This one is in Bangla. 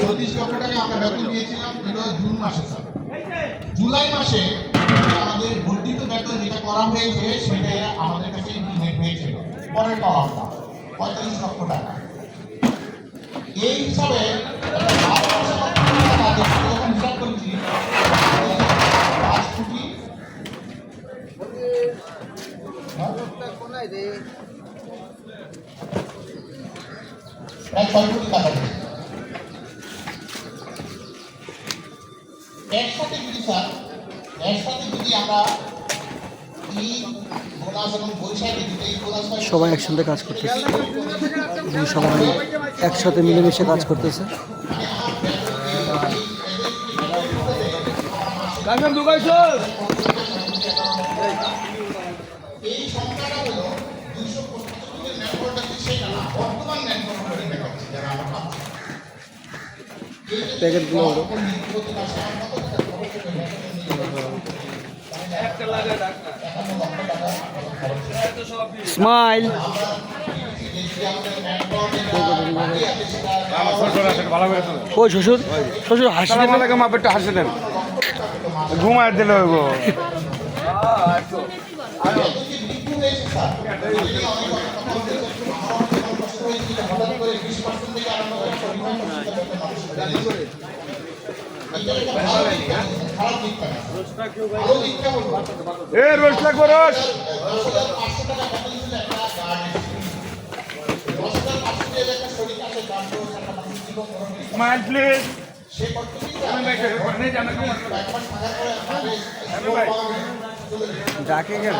লক্ষ টাকা আমরা বেতন দিয়েছিলাম, এটা জুন মাসে স্যার। জুলাই মাসে আমাদের বর্ধিত বেতন যেটা করা হয়েছে সেটা আমাদের কাছে ইমপ্লিমেন্ট হয়েছিল পরের কলামটা 45 লক্ষ টাকা। এই হিসাবে যখন হিসাব করছি 5 কোটি প্রায় 6 কোটি টাকা একসাথে যদি স্যার, একসাথে যদি আমরা এই বোনাস এবং বৈশাখে যদি এই বোনাসটা সবাই একসাথে কাজ করতেছে, সবাই একসাথে মিলেমিশে কাজ করতেছে। এই সংখ্যাটা হলো 275 ম্যানপাওয়ারটা সেটা না, বর্তমান ম্যানপাওয়ার দেখাচ্ছে যারা আমরা পাচ্ছি প্যাকেটগুলো স্মাইল ওই শ্বশুর শ্বশুর হাসি মাপেরটা হাসি দেন, ঘুমায় দিলে হইব। এ রোজ লাগবো রোজ স্মাইল প্লিজ। ডাকে গেল।